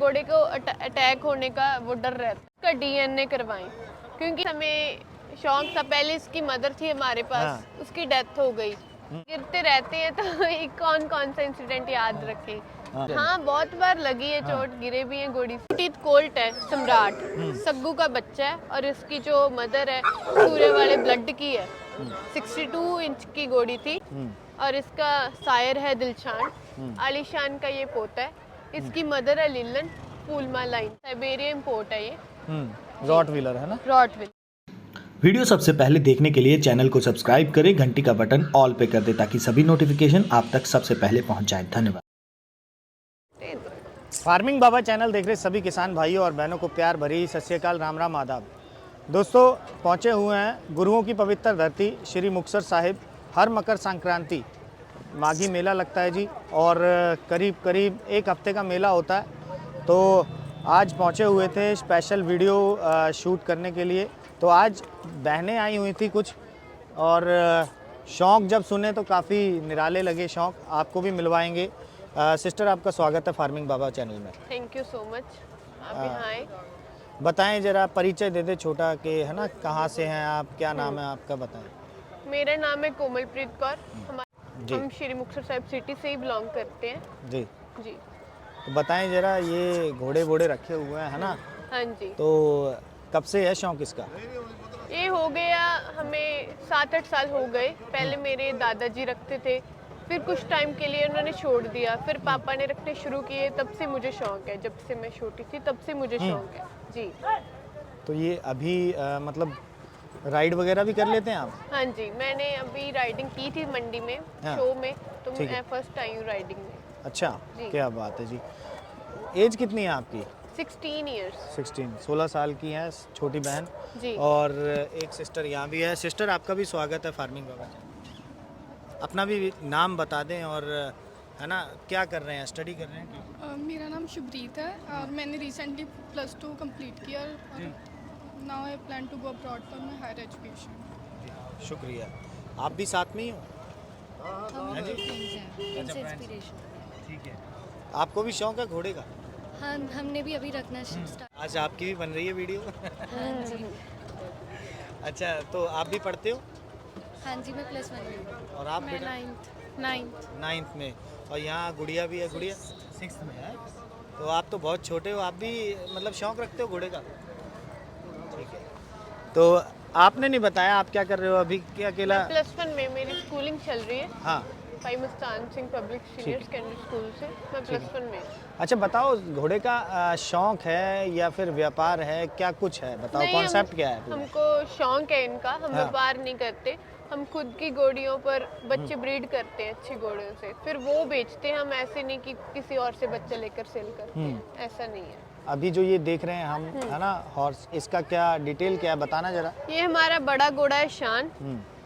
घोड़े को अटैक होने का वो डर रहता है। इसका डीएनए करवाएं, क्योंकि हमें शौक था। पहले इसकी मदर थी हमारे पास, हाँ। उसकी डेथ हो गई। गिरते रहते हैं तो ये कौन कौन सा इंसिडेंट याद रखें। हाँ, बहुत बार लगी है चोट, गिरे भी हैं घोड़ी से। टीथ कोल्ट है, सम्राट सग्गू का बच्चा है, और इसकी जो मदर है सूर्य वाले ब्लड की है। 62 इंच की घोड़ी थी, और इसका सायर है दिलशान। आलीशान का ये पोता है। इसकी मदर है लिलन, फूलमा लाइन, साइबेरियन पोर्ट है ये। रॉटवीलर है ना? रॉटविल। वीडियो सबसे पहले देखने के लिए चैनल को सब्सक्राइब करें, घंटी का बटन ऑल पे कर दें ताकि सभी नोटिफिकेशन आप तक सबसे पहले पहुंच जाएं। धन्यवाद। फार्मिंग बाबा चैनल देख रहे सभी किसान भाइयों और बहनों को प्यार भरी सत श्री अकाल, राम राम, आदाब। दोस्तों, पहुंचे हुए हैं गुरुओं की पवित्र धरती श्री मुक्तसर साहिब। हर मकर संक्रांति माघी मेला लगता है जी, और करीब करीब एक हफ्ते का मेला होता है। तो आज पहुंचे हुए थे स्पेशल वीडियो शूट करने के लिए। तो आज बहनें आई हुई थी कुछ, और शौक़ जब सुने तो काफ़ी निराले लगे शौक़। आपको भी मिलवाएंगे। सिस्टर, आपका स्वागत है फार्मिंग बाबा चैनल में। थैंक यू सो मच, आप यहाँ आए। बताएं जरा, परिचय दे दे छोटा कि है ना, कहाँ से हैं आप, क्या नाम है आपका, बताएं। मेरा नाम है कोमलप्रीत कौर। हम श्री मुक्तसर साहिब सिटी से ही बिलोंग करते हैं जी जी। तो बताएं जरा, ये घोड़े वोड़े रखे हुए हैं, है ना? हाँ जी। तो कब से है शौक़ इसका? ये हो गया हमें 7-8 साल हो गए। पहले मेरे दादाजी रखते थे, फिर कुछ टाइम के लिए उन्होंने छोड़ दिया, फिर पापा ने रखने शुरू किए। तब से मुझे शौक है, जब से मैं छोटी थी तब से मुझे शौक है जी। तो ये अभी मतलब राइड वगैरह भी कर लेते हैं आप? हाँ जी, मैंने अभी राइडिंग की थी मंडी में, हाँ। शो में, तो ठीक है। मैं फर्स्ट आई हूँ राइडिंग में। अच्छा, जी। क्या बात है जी। एज कितनी है आपकी? 16 ईयर्स। 16 साल की हैं, छोटी बहन जी। और एक सिस्टर यहाँ भी है। सिस्टर, आपका भी स्वागत है फार्मिंग बाबा। अपना भी नाम बता दें, और है ना, क्या कर रहे हैं, स्टडी कर रहे हैं क्या? मेरा नाम शुभरीत है और मैंने रिसेंटली +2 कंप्लीट किया। Now I plan to go abroad for my higher education. शुक्रिया। आप भी साथ में ही हो? हम जी? फ्रेंड्स हैं, अच्छा, इंस्पिरेशन। ठीक है। आपको भी शौक है घोड़े का? हाँ, हमने भी अभी रखना स्टार्ट। आज आपकी भी बन रही है वीडियो। हाँ जी। अच्छा, तो आप भी पढ़ते हो? हाँ जी, मैं +1 में। और आप मैं बेटा? 9th में। और यहाँ गुड़िया भी है? गुड़िया 6th में है। तो आप तो बहुत छोटे हो, आप भी मतलब शौक रखते हो घोड़े का? ठीक है। तो आपने नहीं बताया आप क्या कर रहे हो अभी? क्या अकेला? +1 में मेरी स्कूलिंग चल रही है। हाँ। भाई Mustan Singh public senior secondary school से मैं +1 में। अच्छा, बताओ, घोड़े का शौक है या फिर व्यापार है, क्या कुछ है, बताओ, नहीं, कॉन्सेप्ट क्या है पूरा? हमको शौक है इनका। हम हाँ। व्यापार नहीं करते, हम खुद की घोड़ियों पर बच्चे ब्रीड करते हैं अच्छी घोड़ियों से, फिर वो बेचते हैं। हम ऐसे नहीं कि किसी और से बच्चे लेकर सेल करते हैं, ऐसा नहीं है। अभी जो ये देख रहे हैं हम, है ना, हॉर्स, इसका क्या डिटेल क्या है, बताना जरा। ये हमारा बड़ा घोड़ा है शान,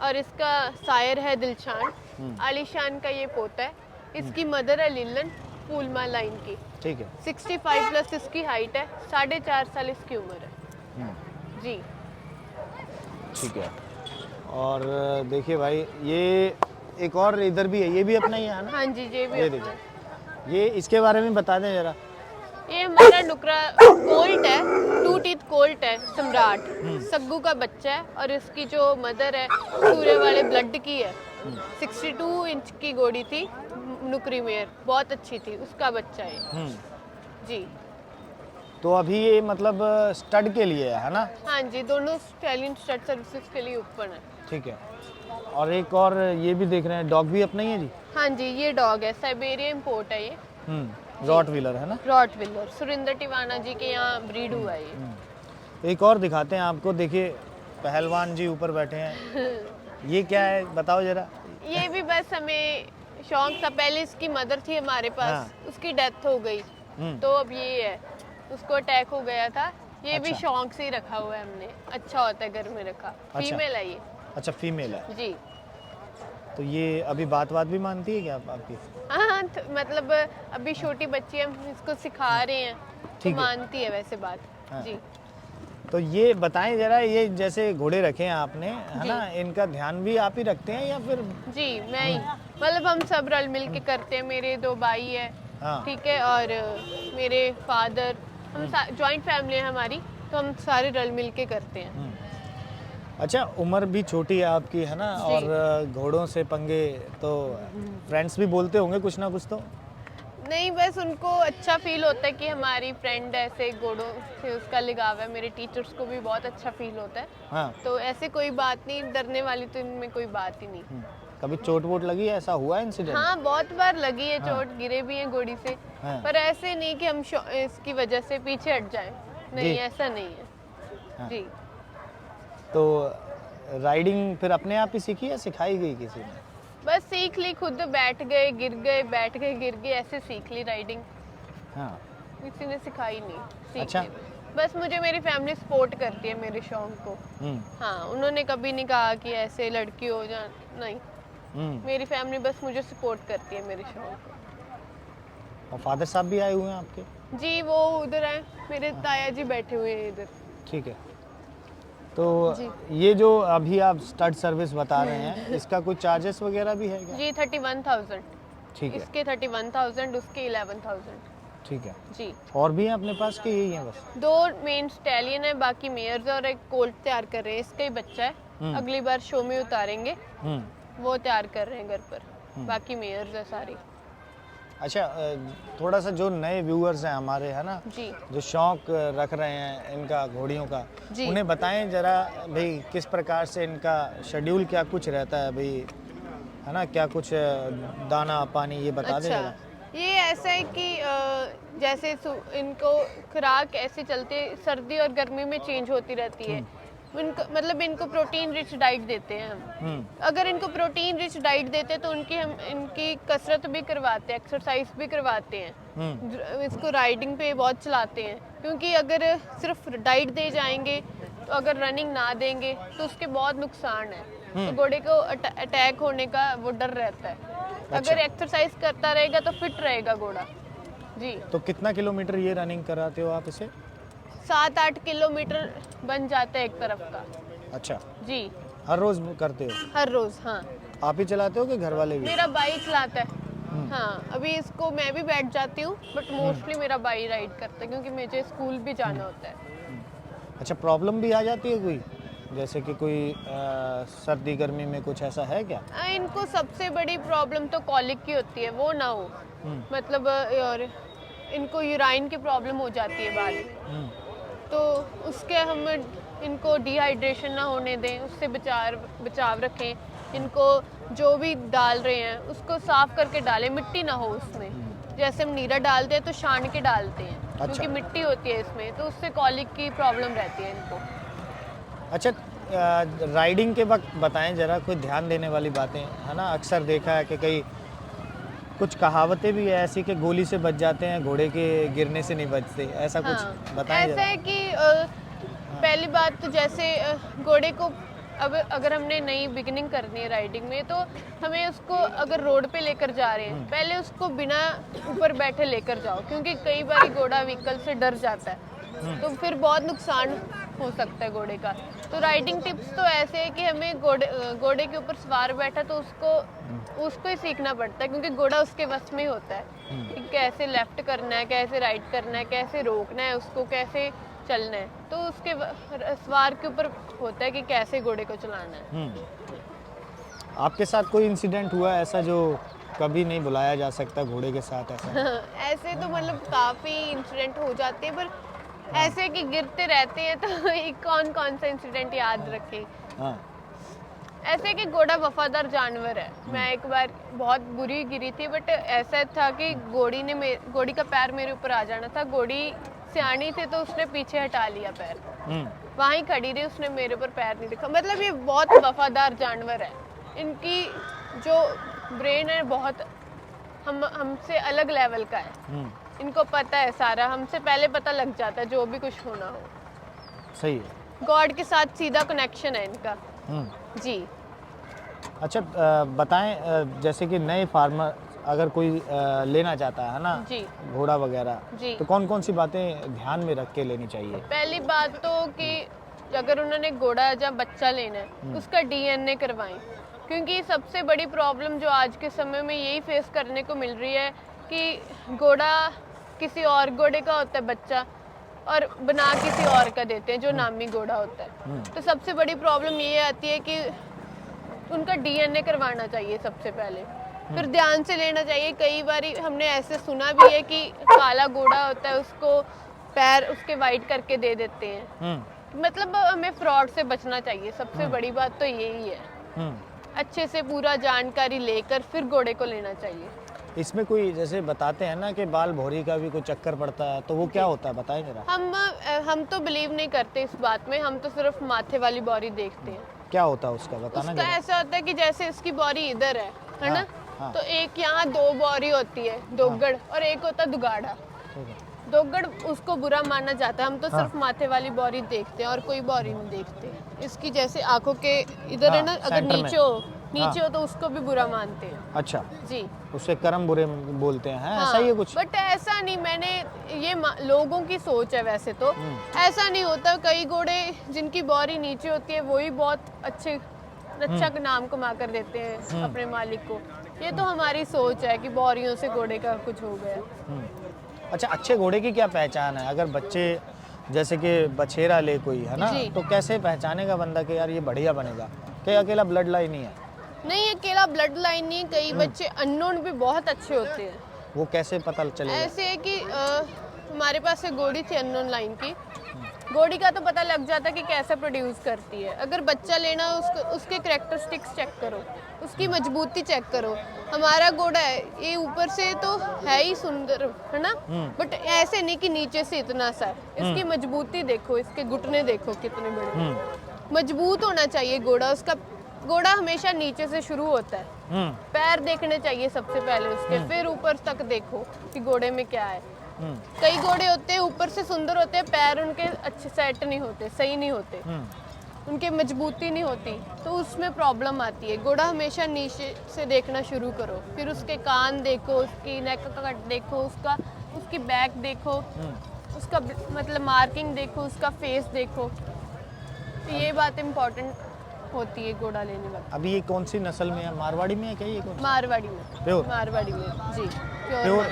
और इसका सायर है दिलशान। आलीशान का ये पोता है। इसकी मदर है लिलन, फूलमा लाइन की। ठीक है। 65+ इसकी हाइट है, 4.5 साल इसकी उम्र है जी। ठीक है। और देखिए भाई, ये एक और इधर भी है, ये भी अपना ही है ना? हाँ जी, ये भी ये अपना देखिए, है। ये इसके बारे में बता दें जरा। ये हमारा नुकरा कोल्ट है, 2 टीथ कोल्ट है, सम्राट सग्गू का बच्चा है, और इसकी जो मदर है सूर्य वाले ब्लड की है। 62 इंच की घोड़ी थी, नुकरी मेयर, बहुत अच्छी थी, उसका बच्चा है जी। तो अभी ये मतलब स्टड के लिए है ना? हाँ जी, दोनों स्टैलियन स्टड सर्विसेज के लिए ओपन है। ठीक है। और एक और ये भी देख रहे हैं, डॉग भी अपना ही है जी? हाँ जी, ये डॉग है, साइबेरियन पोर्ट है ये। रॉटवीलर है ना? रॉटविलर, सुरेंद्र टिवाना जी के यहाँ ब्रीड हुआ है ये। एक और दिखाते हैं आपको, देखिए पहलवान जी ऊपर बैठे हैं। ये क्या है, बताओ जरा। ये भी बस हमें शौक था। पहले इसकी मदर थी हमारे पास, हाँ। उसकी डेथ हो गई, तो अब ये है, उसको अटैक हो गया था। ये भी अच्छा। शौक से ही रखा हुआ है हमने, अच्छा होता है घर में रखा। फीमेल है ये। अच्छा, फीमेल है। जी। तो ये अभी बात भी मानती है क्या आपकी? हाँ, मतलब अभी छोटी बच्ची है, हम इसको सिखा रहे हैं, तो ठीक है। मानती है वैसे बात। हाँ। जी। तो ये बताएं जरा, ये जैसे घोड़े रखे हैं आपने, है जी। ना, इनका ध्यान भी आप ही रखते हैं या फिर? जी, मैं ही, मतलब हम सब रल मिल के करते हैं। मेरे 2 भाई है, हाँ। ठीक है, और मेरे फादर, हम जॉइंट फैमिली है हमारी, तो हम सारे रल मिल के करते हैं। अच्छा, उम्र भी छोटी है आपकी, है ना, जी। और घोड़ों से पंगे तो फ्रेंड्स भी बोलते होंगे कुछ ना कुछ तो। नहीं, बस उनको अच्छा फील होता है कि हमारी फ्रेंड ऐसे घोड़ों से उसका लगाव है। मेरे टीचर्स को भी बहुत अच्छा फील होता है। हाँ। तो ऐसे कोई बात नहीं, डरने वाली तो इनमें कोई बात ही नहीं। कभी चोट वोट लगी है, ऐसा हुआ इंसिडेंट? हाँ, बहुत बार लगी है चोट, गिरे भी हैं घोड़ी से। हाँ। पर ऐसे नहीं कि हम इसकी वजह से पीछे हट जाएं। नहीं, जी। ऐसा नहीं है। हाँ। जी। तो राइडिंग फिर अपने आप ही सीखी या सिखाई गई किसी ने? बस सीख ली, खुद बैठ गए गिर गए, बैठ गए गिर गए, ऐसे सीख ली राइडिंग। हाँ। किसी ने सिखाई नहीं, सीख अच्छा। ली। बस मुझे मेरी फैमिली सपोर्ट करती है मेरे शौक को। हाँ, उन्होंने कभी नहीं कहा कि ऐसे लड़की हो जा, नहीं। मेरी फैमिली बस मुझे सपोर्ट करती है मेरे शौक को। और फादर साहब भी आए हुए हैं आपके? जी, वो उधर हैं, मेरे ताया जी बैठे हुए हैं इधर। ठीक है। तो जी। ये जो अभी आप स्टड सर्विस बता रहे हैं, इसका कोई चार्जेस वगैरह भी है क्या? जी, 31,000। ठीक है। इसके 31,000, उसके 11,000। ठीक है। जी। और भी हैं अपने पास कि यही है बस? 2 मेन स्टैलियन है, बाकी मेयर्स और एक कोल्ट तैयार कर रहे हैं। इसका ही बच्चा है, अगली बार शो में उतारेंगे, वो तैयार कर रहे हैं घर पर। बाकी मेयर्स है सारी। अच्छा, थोड़ा सा जो नए व्यूअर्स हैं हमारे, है ना, जी। जो शौक रख रहे हैं इनका घोड़ियों का, जी। उन्हें बताएं जरा भाई किस प्रकार से इनका शेड्यूल क्या कुछ रहता है भाई, है ना, क्या कुछ दाना पानी ये बता दें अच्छा, जरा। ये ऐसा है कि जैसे इनको खुराक ऐसे चलती है, सर्दी और गर्मी में चेंज होती रहती है। इनको मतलब इनको प्रोटीन रिच डाइट देते हैं हम। अगर इनको प्रोटीन रिच डाइट देते हैं तो हम इनकी कसरत भी करवाते हैं, एक्सरसाइज भी करवाते हैं। इसको राइडिंग पे बहुत चलाते हैं, क्योंकि अगर सिर्फ डाइट दे जाएंगे तो अगर रनिंग ना देंगे तो उसके बहुत नुकसान है। तो घोड़े को अटैक होने का वो डर रहता है। अगर एक्सरसाइज करता रहेगा तो फिट रहेगा घोड़ा। जी। तो कितना किलोमीटर ये रनिंग कराते हो आप इसे? 7-8 किलोमीटर बन जाता है एक तरफ का। अच्छा, जी, हर रोज करते हो? हर रोज। हाँ, आप ही चलाते हो कि घर वाले भी? मेरा भाई चलाता है। हाँ, अभी इसको मैं भी बैठ जाती हूँ, बट मोस्टली मेरा भाई राइड करता है, क्योंकि मुझे स्कूल भी जाना होता है। अच्छा, प्रॉब्लम भी आ जाती है कोई, जैसे कि कोई सर्दी गर्मी में कुछ ऐसा है क्या? इनको सबसे बड़ी प्रॉब्लम तो कॉलिक की होती है, वो ना हो। मतलब और इनको यूराइन की प्रॉब्लम हो जाती है बाद में, तो उसके हम इनको डिहाइड्रेशन ना होने दें, उससे बचाव रखें। इनको जो भी डाल रहे हैं उसको साफ करके डालें, मिट्टी ना हो उसमें। जैसे हम नीरा डालते हैं तो छान के डालते हैं, क्योंकि मिट्टी होती है इसमें, तो उससे कॉलिक की प्रॉब्लम रहती है इनको। अच्छा, राइडिंग के वक्त बताएं जरा कोई ध्यान देने वाली बातें, है ना। अक्सर देखा है कि कई कुछ कहावतें भी है ऐसी कि गोली से बच जाते हैं, घोड़े के गिरने से नहीं बचते, ऐसा कुछ बताएं ऐसा जरा। है कि पहली बात तो जैसे घोड़े को अब अगर हमने नई बिगिनिंग करनी है राइडिंग में, तो हमें उसको अगर रोड पे लेकर जा रहे हैं, पहले उसको बिना ऊपर बैठे लेकर जाओ, क्योंकि कई बार घोड़ा व्हीकल से डर जाता है, तो फिर बहुत नुकसान हो सकता है घोड़े का। तो राइडिंग टिप्स तो ऐसे है कि हमें घोड़े के ऊपर सवार बैठा तो उसको ही सीखना पड़ता है, क्योंकि घोड़ा उसके वश में होता है कि कैसे लेफ्ट करना है, कैसे राइट करना है, कैसे रोकना है उसको, कैसे चलना है। तो उसके सवार के ऊपर होता है कि कैसे घोड़े को चलाना है। आपके साथ कोई इंसिडेंट हुआ ऐसा जो कभी नहीं भुलाया जा सकता घोड़े के साथ ऐसा? ऐसे तो मतलब काफ़ी इंसिडेंट हो जाते हैं, पर ऐसे कि गिरते रहते हैं, तो कौन कौन सा इंसिडेंट याद रखें। हाँ। ऐसे कि घोड़ा वफादार जानवर है। मैं एक बार बहुत बुरी गिरी थी, बट ऐसा था कि घोड़ी का पैर मेरे ऊपर आ जाना था। घोड़ी सियानी थी तो उसने पीछे हटा लिया पैर, वहीं खड़ी रही, उसने मेरे ऊपर पैर नहीं रखा। मतलब ये बहुत वफादार जानवर है। इनकी जो ब्रेन है बहुत हमसे अलग लेवल का है। इनको पता है सारा, हमसे पहले पता लग जाता है जो भी कुछ होना हो। सही है। गॉड के साथ सीधा कनेक्शन है इनका। जी। अच्छा, बताएं जैसे कि नए फार्मर अगर कोई लेना चाहता है ना जी। घोड़ा वगैरह, जी। तो कौन कौन सी बातें ध्यान में रख के लेनी चाहिए? पहली बात तो कि अगर उन्होंने घोड़ा या बच्चा लेना है, उसका DNA करवाएं, क्योंकि सबसे बड़ी प्रॉब्लम जो आज के समय में यही फेस करने को मिल रही है कि घोड़ा किसी और घोड़े का होता है बच्चा और बना किसी और का देते हैं जो नामी घोड़ा होता है। तो सबसे बड़ी प्रॉब्लम ये आती है कि उनका डीएनए करवाना चाहिए सबसे पहले, फिर ध्यान से लेना चाहिए। कई बार हमने ऐसे सुना भी है कि काला घोड़ा होता है उसको पैर उसके वाइट करके दे देते हैं। मतलब हमें फ्रॉड से बचना चाहिए, सबसे बड़ी बात तो यही है। अच्छे से पूरा जानकारी लेकर फिर घोड़े को लेना चाहिए। इसमें कोई जैसे बताते हैं ना कि बाल भौरी का भी कोई चक्कर पड़ता है, तो वो क्या होता है बताएं जरा। हम तो बिलीव नहीं करते इस बात में, हम तो सिर्फ माथे वाली बॉरी देखते हैं। क्या होता है उसका बताना उसका जरा। ऐसा होता है कि जैसे इसकी बॉरी इधर है ना, हाँ। तो एक यहाँ 2 बॉरी होती है, दोगड़, और एक होता है दुगाड़ा। ठीक है। दोगड़ उसको बुरा माना जाता है, हम तो सिर्फ माथे वाली बॉरी देखते हैं और कोई बॉरी नहीं देखते। इसकी जैसे आंखों के इधर है ना, अगर सेंटर में। नीचे हो तो उसको भी बुरा मानते हैं। अच्छा, जी उससे कर्म बुरे बोलते हैं, ऐसा ही है कुछ। बट ऐसा नहीं, मैंने ये लोगों की सोच है वैसे तो, ऐसा नहीं होता। कई घोड़े जिनकी बॉरी नीचे होती है वही बहुत अच्छा नाम कमा कर देते हैं अपने मालिक को। ये तो हमारी सोच है कि बॉरियों से घोड़े का कुछ हो गया। अच्छा, अच्छे घोड़े की क्या पहचान है? अगर बच्चे जैसे कि बछेरा ले कोई है ना, जी। तो कैसे पहचानेगा बंदा कि यार ये बढ़िया बनेगा? क्या अकेला ब्लड लाइन ही है? नहीं, अकेला ब्लड लाइन नहीं, कई बच्चे अननोन भी बहुत अच्छे होते हैं। वो कैसे पता चलेगा? ऐसे है कि हमारे पास एक घोड़ी थी अननोन लाइन की। घोड़ी का तो पता लग जाता है कि कैसे प्रोड्यूस करती है। अगर बच्चा लेना उसके कैरेक्टरिस्टिक्स चेक करो, उसकी मजबूती चेक करो। हमारा घोड़ा है ये ऊपर से तो है ही सुंदर है ना, बट ऐसे नहीं कि नीचे से इतना सा है। इसकी मजबूती देखो, इसके घुटने देखो कितने बड़े, मजबूत होना चाहिए घोड़ा। उसका घोड़ा हमेशा नीचे से शुरू होता है। पैर देखने चाहिए सबसे पहले उसके, फिर ऊपर तक देखो कि घोड़े में क्या है। कई घोड़े होते हैं ऊपर से सुंदर होते हैं, पैर उनके अच्छे सेट नहीं होते, सही नहीं होते, उनके मजबूती नहीं होती, तो उसमें प्रॉब्लम आती है। घोड़ा हमेशा नीचे से देखना शुरू करो, फिर उसके कान देखो, उसकी नेक का कट देखो, उसकी बैक देखो, उसका मतलब मार्किंग देखो, उसका फेस देखो। तो ये बात इम्पोर्टेंट होती है घोड़ा लेने वक्त। अभी ये कौन सी नस्ल में है? मारवाड़ी में है क्या ये? कौन मारवाड़ी में। प्योर? मारवाड़ी में जी,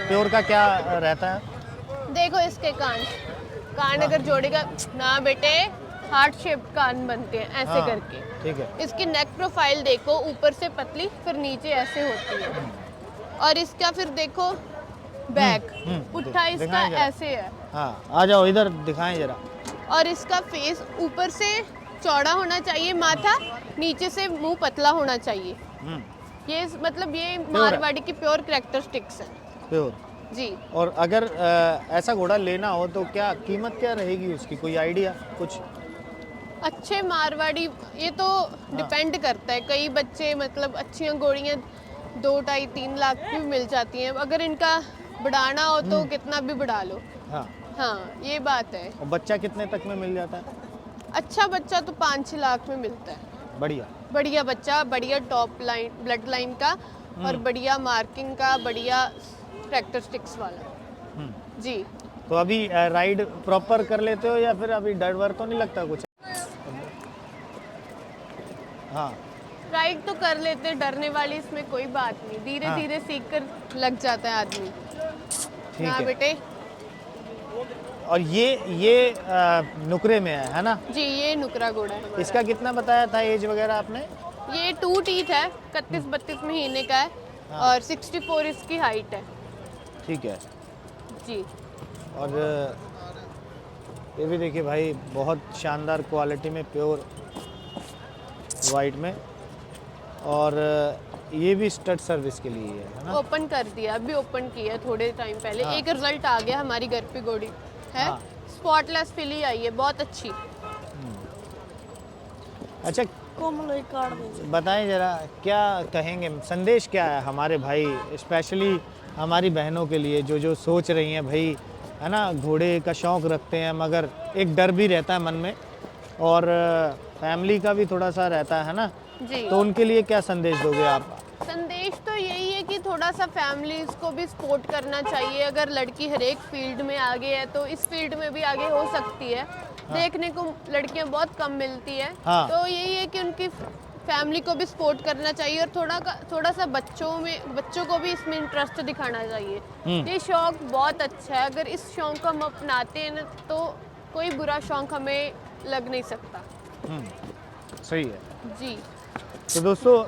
प्योर का क्या रहता है? देखो इसके कान अगर जोड़ेगा ना बेटे, हार्ट शेप कान बनते हैं ऐसे हाँ, करके। ठीक है। इसकी नेक प्रोफाइल देखो, ऊपर से पतली फिर नीचे ऐसे होती है। और इसका फिर देखो बैक, पुट्ठा इसका दिखाएं जरा। ऐसे है। हाँ, आ जाओ इधर दिखाएं जरा। और इसका फेस ऊपर से चौड़ा होना चाहिए, माथा नीचे से मुंह पतला होना चाहिए। ये मतलब ये मारवाड़ी की प्योर कैरेक्टरिस्टिक्स है। प्योर जी। और अगर ऐसा घोड़ा लेना हो तो क्या कीमत क्या रहेगी उसकी? कोई आइडिया कुछ? अच्छे मारवाड़ी ये तो डिपेंड करता है। कई बच्चे मतलब अच्छी घोड़ियाँ 2-2.5-3 लाख की भी मिल जाती हैं। अगर इनका बढ़ाना हो तो कितना भी बढ़ा लो। हाँ। हाँ, ये बात है। और बच्चा कितने तक में मिल जाता है? अच्छा बच्चा तो 5-6 लाख में मिलता है। बढ़िया बढ़िया बच्चा, बढ़िया टॉप लाइन ब्लड लाइन का और बढ़िया मार्किंग का, बढ़िया कैरेक्टरिस्टिक्स वाला। जी। तो अभी राइड प्रॉपर कर लेते हो या फिर अभी डर वर तो नहीं लगता कुछ? हाँ, राइड तो कर लेते हैं, डरने वाली इसमें कोई बात नहीं। धीरे धीरे सीख कर लग जाता है आदमी। ठीक हाँ है। बेटे। और ये नुकरे में है ना? जी, ये नुकरा घोड़ा है। इसका कितना बताया था एज वगैरह आपने? ये 2 टीथ है, 31-32 महीने का है और 64 इसकी हाइट है। ठीक है। जी। और ये भी देखिए भाई, बहुत शानदार क्वालिटी में, प्योर वाइट में। और ये भी स्टड सर्विस के लिए है ना? ओपन कर दिया, अभी ओपन किया थोड़े टाइम पहले। एक रिजल्ट आ गया, हमारी घर पे घोड़ी है, स्पॉटलेस फिली आई है, बहुत अच्छी। अच्छा, बताएं जरा, क्या कहेंगे, संदेश क्या है हमारे भाई, स्पेशली हमारी बहनों के लिए जो सोच रही हैं भाई, है ना, घोड़े का शौक़ रखते हैं मगर एक डर भी रहता है मन में और फैमिली का भी थोड़ा सा रहता है ना, जी। तो उनके लिए क्या संदेश दोगे आप? संदेश तो यही है कि थोड़ा सा फैमिलीज को भी सपोर्ट करना चाहिए। अगर लड़की हर एक फील्ड में आगे है तो इस फील्ड में भी आगे हो सकती है। देखने को लड़कियां बहुत कम मिलती है। हाँ। तो यही है कि उनकी फैमिली को भी सपोर्ट करना चाहिए और थोड़ा सा बच्चों को भी इसमें इंटरेस्ट दिखाना चाहिए। ये शौक बहुत अच्छा है, अगर इस शौक को हम अपनाते हैं ना तो कोई बुरा शौक हमें लग नहीं सकता। सही है। जी। तो दोस्तों